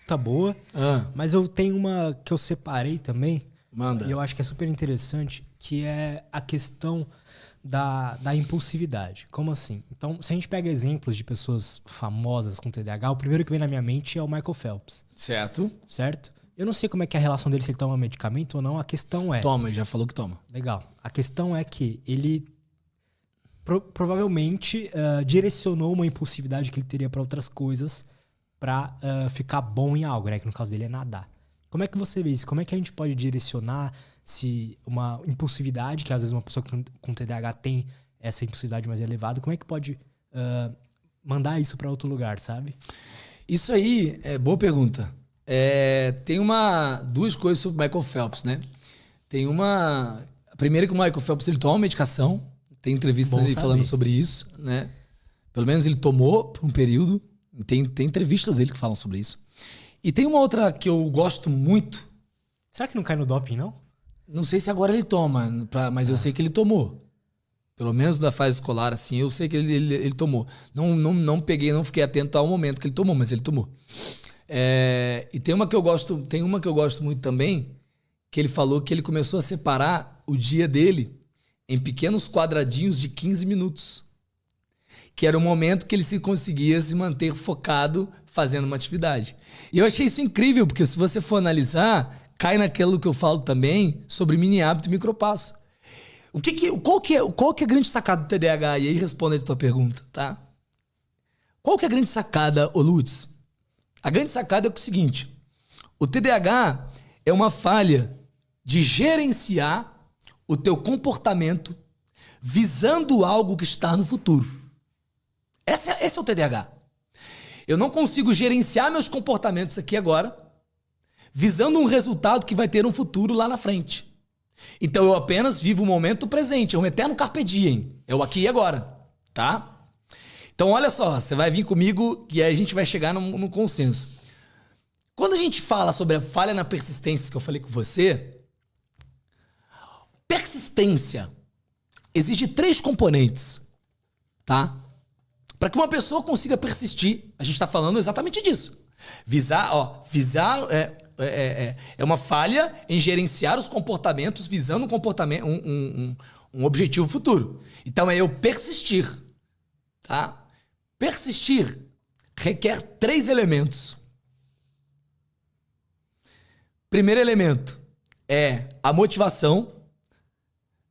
puta boa. Mas eu tenho uma que eu separei também. Manda. E eu acho que é super interessante, que é a questão da impulsividade. Como assim? Então, se a gente pega exemplos de pessoas famosas com TDAH, o primeiro que vem na minha mente é o Michael Phelps. Certo. Certo? Eu não sei como é que é a relação dele, se ele toma medicamento ou não. A questão é... Toma, ele já falou que toma. Legal. A questão é que ele provavelmente direcionou uma impulsividade que ele teria para outras coisas para ficar bom em algo, né? Que no caso dele é nadar. Como é que você vê isso? Como é que a gente pode direcionar se uma impulsividade, que às vezes uma pessoa com TDAH tem essa impulsividade mais elevada, como é que pode mandar isso para outro lugar, sabe? Isso aí é boa pergunta. Tem duas coisas sobre o Michael Phelps, né? Tem uma... A primeira é que o Michael Phelps ele toma medicação. Tem entrevista dele falando sobre isso, né? Pelo menos ele tomou por um período. Tem entrevistas dele que falam sobre isso. E tem uma outra que eu gosto muito. Será que não cai no doping, não? Não sei se agora ele toma, mas eu sei que ele tomou. Pelo menos da fase escolar, assim, eu sei que ele tomou. Não peguei, não fiquei atento ao momento que ele tomou, mas ele tomou. E tem uma que eu gosto muito também, que ele falou que ele começou a separar o dia dele em pequenos quadradinhos de 15 minutos. Que era o momento que ele conseguia se manter focado fazendo uma atividade. E eu achei isso incrível, porque se você for analisar, cai naquilo que eu falo também sobre mini hábito e micropasso. Qual que é a grande sacada do TDAH? E aí responde a tua pergunta, tá? Qual que é a grande sacada, ô Lutz? A grande sacada é o seguinte: o TDAH é uma falha de gerenciar o teu comportamento visando algo que está no futuro. Esse é o TDAH. Eu não consigo gerenciar meus comportamentos aqui agora, visando um resultado que vai ter um futuro lá na frente. Então eu apenas vivo o momento presente, é um eterno carpe diem, é o aqui e agora, tá? Então olha só, você vai vir comigo e aí a gente vai chegar num consenso. Quando a gente fala sobre a falha na persistência que eu falei com você, persistência exige 3 componentes, tá? Para que uma pessoa consiga persistir, a gente está falando exatamente disso. Visar é uma falha em gerenciar os comportamentos visando um objetivo futuro. Então é eu persistir, tá? Persistir requer 3 elementos. Primeiro elemento é a motivação.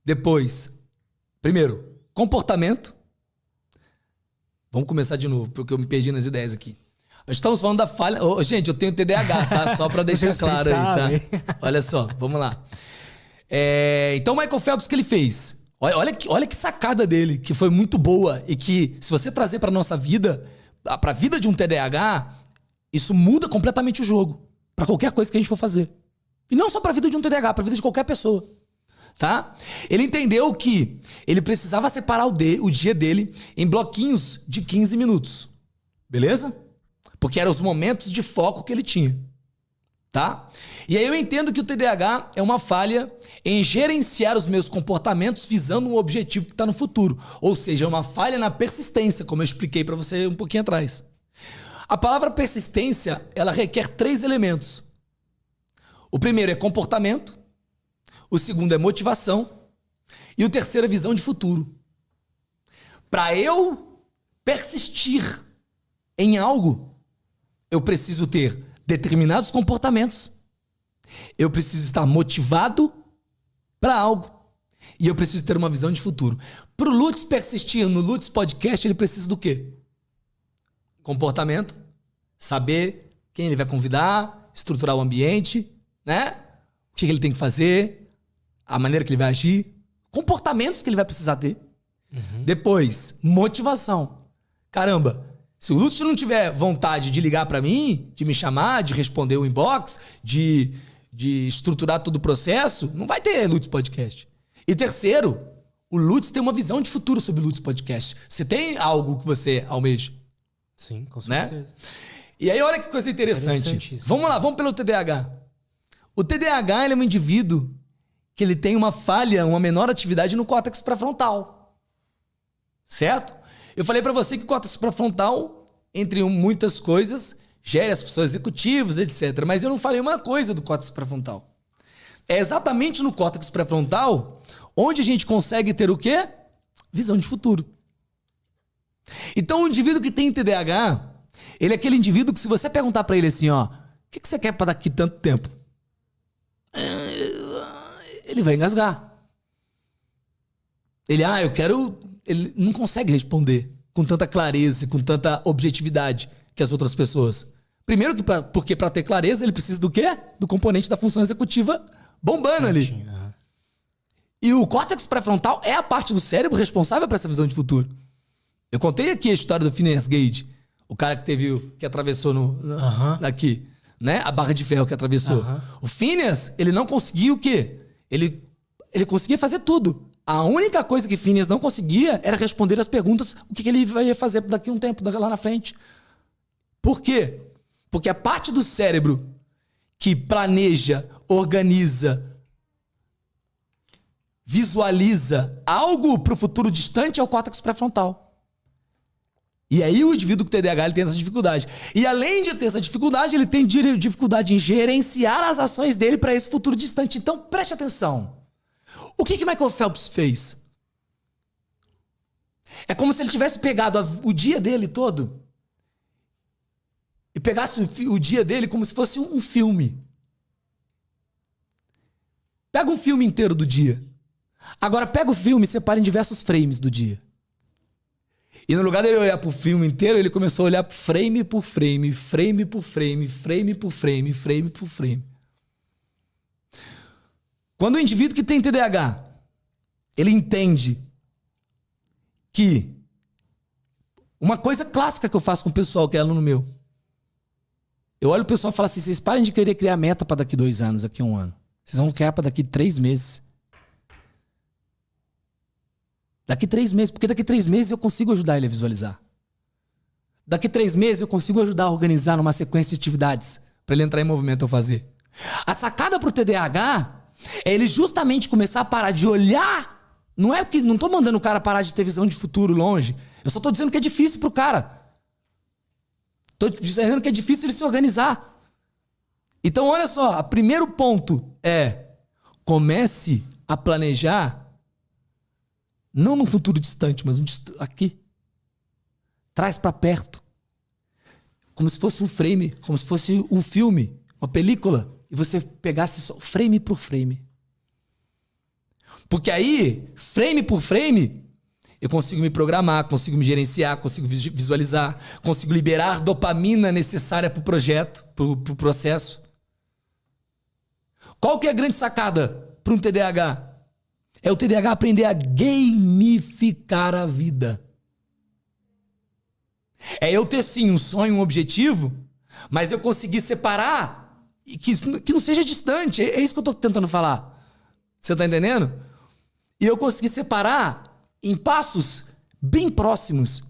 Depois, primeiro, comportamento. Vamos começar de novo, porque eu me perdi nas ideias aqui. Nós estamos falando da falha... gente, eu tenho TDAH, tá? Só para deixar claro aí, tá? Olha só, vamos lá. Então, o Michael Phelps, o que ele fez? Olha que sacada dele, que foi muito boa e que, se você trazer para nossa vida, para a vida de um TDAH, isso muda completamente o jogo. Para qualquer coisa que a gente for fazer. E não só para a vida de um TDAH, para a vida de qualquer pessoa. Tá? Ele entendeu que ele precisava separar o dia dele em bloquinhos de 15 minutos. Beleza? Porque eram os momentos de foco que ele tinha. Tá? E aí eu entendo que o TDAH é uma falha em gerenciar os meus comportamentos visando um objetivo que está no futuro. Ou seja, é uma falha na persistência, como eu expliquei para você um pouquinho atrás. A palavra persistência, ela requer 3 elementos. O primeiro é comportamento. O segundo é motivação. E o terceiro é visão de futuro. Para eu persistir em algo, eu preciso ter determinados comportamentos. Eu preciso estar motivado para algo. E eu preciso ter uma visão de futuro. Para o Lutz persistir no Lutz Podcast, ele precisa do quê? Comportamento. Saber quem ele vai convidar, estruturar o ambiente, né? O que ele tem que fazer, a maneira que ele vai agir, comportamentos que ele vai precisar ter. Depois, motivação. Caramba, se o Lúcio não tiver vontade de ligar pra mim, de me chamar, de responder o inbox, de estruturar todo o processo, não vai ter Lutz Podcast. E terceiro, o Lutz tem uma visão de futuro sobre o Lutz Podcast. Você tem algo que você almeja? Sim, com certeza. Né? E aí olha que coisa interessante. Vamos lá, vamos pelo TDAH. O TDAH ele é um indivíduo que ele tem uma falha, uma menor atividade no córtex pré-frontal. Certo? Eu falei para você que o córtex pré-frontal, entre muitas coisas, gere as funções executivas, etc. Mas eu não falei uma coisa do córtex pré-frontal. É exatamente no córtex pré-frontal onde a gente consegue ter o quê? Visão de futuro. Então, o indivíduo que tem TDAH, ele é aquele indivíduo que, se você perguntar para ele assim, ó, o que você quer para daqui tanto tempo? Ele vai engasgar. Eu quero... Ele não consegue responder com tanta clareza, com tanta objetividade que as outras pessoas. Primeiro, porque para ter clareza, ele precisa do quê? Do componente da função executiva bombando ali. E o córtex pré-frontal é a parte do cérebro responsável por essa visão de futuro. Eu contei aqui a história do Phineas Gage, o cara que atravessou aqui, né? A barra de ferro que atravessou. O Phineas, ele não conseguia o quê? Ele conseguia fazer tudo. A única coisa que Phineas não conseguia era responder as perguntas, o que ele ia fazer daqui a um tempo, lá na frente. Por quê? Porque a parte do cérebro que planeja, organiza, visualiza algo para o futuro distante é o córtex pré-frontal. E aí o indivíduo com TDAH ele tem essa dificuldade. E além de ter essa dificuldade, ele tem dificuldade em gerenciar as ações dele para esse futuro distante. Então preste atenção. O que Michael Phelps fez? É como se ele tivesse pegado o dia dele todo e pegasse o dia dele como se fosse um filme. Pega um filme inteiro do dia. Agora pega o filme e separa em diversos frames do dia. E no lugar dele olhar pro filme inteiro, ele começou a olhar frame por frame, frame por frame, frame por frame, frame por frame. Quando o indivíduo que tem TDAH, ele entende que uma coisa clássica que eu faço com o pessoal que é aluno meu, eu olho o pessoal e falo assim, vocês parem de querer criar meta para daqui 2 anos, daqui 1 ano. Vocês vão criar para daqui 3 meses. Daqui 3 meses, porque daqui 3 meses eu consigo ajudar ele a visualizar. Daqui 3 meses eu consigo ajudar a organizar numa sequência de atividades para ele entrar em movimento ou fazer. A sacada pro TDAH é ele justamente começar a parar de olhar. Não tô mandando o cara parar de ter visão de futuro longe. Eu só tô dizendo que é difícil pro cara. Tô dizendo que é difícil ele se organizar. Então, olha só, o primeiro ponto é comece a planejar não num futuro distante, mas aqui. Traz para perto. Como se fosse um frame, como se fosse um filme, uma película. E você pegasse só frame por frame. Porque aí, frame por frame, eu consigo me programar, consigo me gerenciar, consigo visualizar, consigo liberar dopamina necessária para o projeto, para o processo. Qual que é a grande sacada para um TDAH? É o TDAH aprender a gamificar a vida. É eu ter sim um sonho, um objetivo, mas eu conseguir separar e que não seja distante. É isso que eu estou tentando falar. Você está entendendo? E eu conseguir separar em passos bem próximos.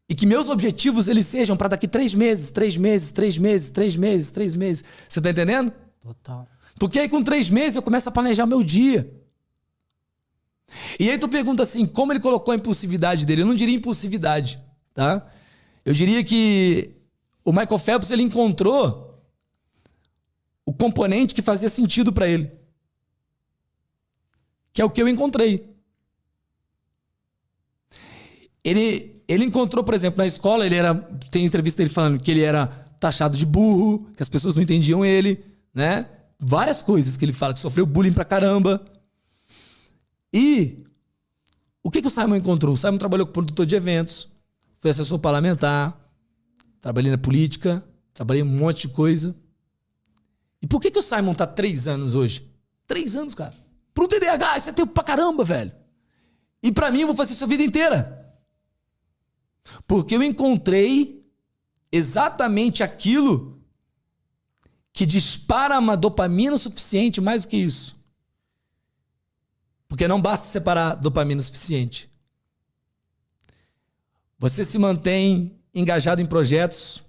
E que meus objetivos eles sejam para daqui 3 meses, 3 meses, 3 meses, 3 meses, 3 meses. Você está entendendo? Total. Porque aí com 3 meses eu começo a planejar meu dia. E aí tu pergunta assim, como ele colocou a impulsividade dele? Eu não diria impulsividade, tá? Eu diria que o Michael Phelps ele encontrou o componente que fazia sentido para ele. Que é o que eu encontrei. Ele encontrou, por exemplo, na escola, tem entrevista dele falando que ele era taxado de burro, que as pessoas não entendiam ele, né? Várias coisas que ele fala, que sofreu bullying pra caramba. E o que o Simon encontrou? O Simon trabalhou com produtor de eventos, foi assessor parlamentar, trabalhei na política, trabalhei um monte de coisa. E por que o Simon tá 3 anos hoje? 3 anos, cara. Pro TDAH, isso é tempo pra caramba, velho. E pra mim, eu vou fazer isso a vida inteira. Porque eu encontrei exatamente aquilo que dispara uma dopamina suficiente, mais do que isso. Porque não basta separar dopamina suficiente. Você se mantém engajado em projetos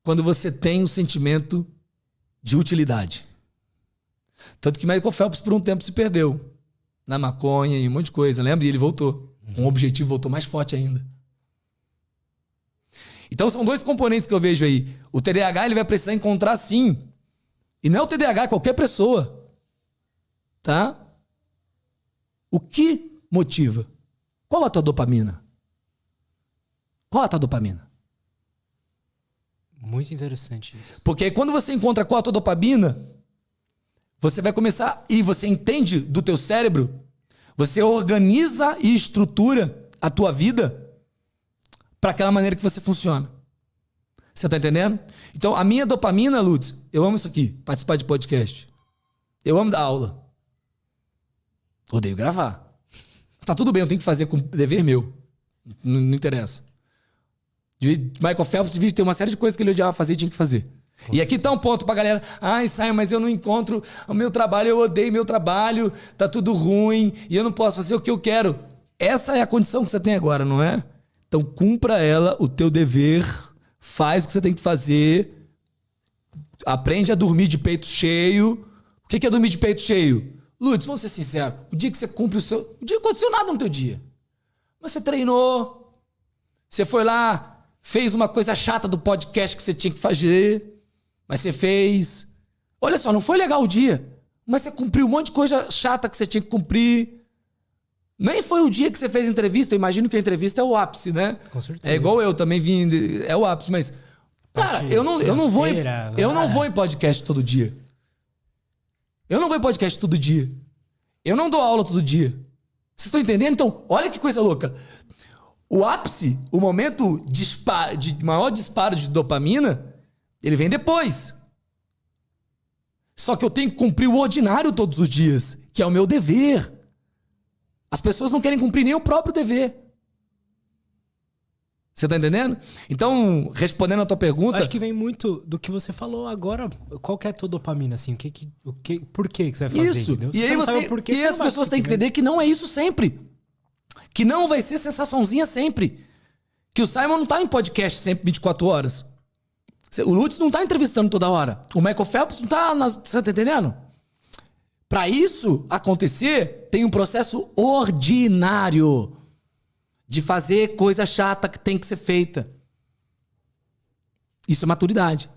quando você tem o sentimento de utilidade. Tanto que Michael Phelps por um tempo se perdeu na maconha e um monte de coisa, lembra? E ele voltou. Com um objetivo, voltou mais forte ainda. Então são dois componentes que eu vejo aí. O TDAH ele vai precisar encontrar sim. E não é o TDAH, é qualquer pessoa. Tá? O que motiva? Qual a tua dopamina? Qual a tua dopamina? Muito interessante isso. Porque quando você encontra qual a tua dopamina, você vai começar e você entende do teu cérebro, você organiza e estrutura a tua vida para aquela maneira que você funciona. Você tá entendendo? Então, a minha dopamina, Lutz, eu amo isso aqui, participar de podcast. Eu amo dar aula. Odeio gravar. Tá tudo bem, eu tenho que fazer com dever meu. Não interessa. Michael Phelps devia ter uma série de coisas que ele odiava fazer e tinha que fazer. E aqui tá um ponto pra galera. Ai, Simon, mas eu não encontro o meu trabalho, eu odeio meu trabalho, tá tudo ruim e eu não posso fazer o que eu quero. Essa é a condição que você tem agora, não é? Então cumpra ela, o teu dever, faz o que você tem que fazer, aprende a dormir de peito cheio. O que é dormir de peito cheio? Lutz, vamos ser sinceros, o dia que você cumpre o seu... O dia não aconteceu nada no teu dia. Mas você treinou, você foi lá, fez uma coisa chata do podcast que você tinha que fazer, mas você fez. Olha só, não foi legal o dia, mas você cumpriu um monte de coisa chata que você tinha que cumprir. Nem foi o dia que você fez a entrevista, eu imagino que a entrevista é o ápice, né? Com certeza. É igual eu também vim, é o ápice, mas... Cara, eu não vou em podcast todo dia. Eu não vou em podcast todo dia. Eu não dou aula todo dia. Vocês estão entendendo? Então, olha que coisa louca. O ápice, o momento de maior disparo de dopamina, ele vem depois. Só que eu tenho que cumprir o ordinário todos os dias, que é o meu dever. As pessoas não querem cumprir nem o próprio dever. Você tá entendendo? Então, respondendo a tua pergunta... Acho que vem muito do que você falou agora. Qual que é a tua dopamina, assim? Por que você vai fazer, isso. Entendeu? E aí as pessoas têm que entender que não é isso sempre. Que não vai ser sensaçãozinha sempre. Que o Simon não tá em podcast sempre 24 horas. O Lutz não tá entrevistando toda hora. O Michael Phelps não tá... Você tá entendendo? Para isso acontecer, tem um processo ordinário de fazer coisa chata que tem que ser feita. Isso é maturidade.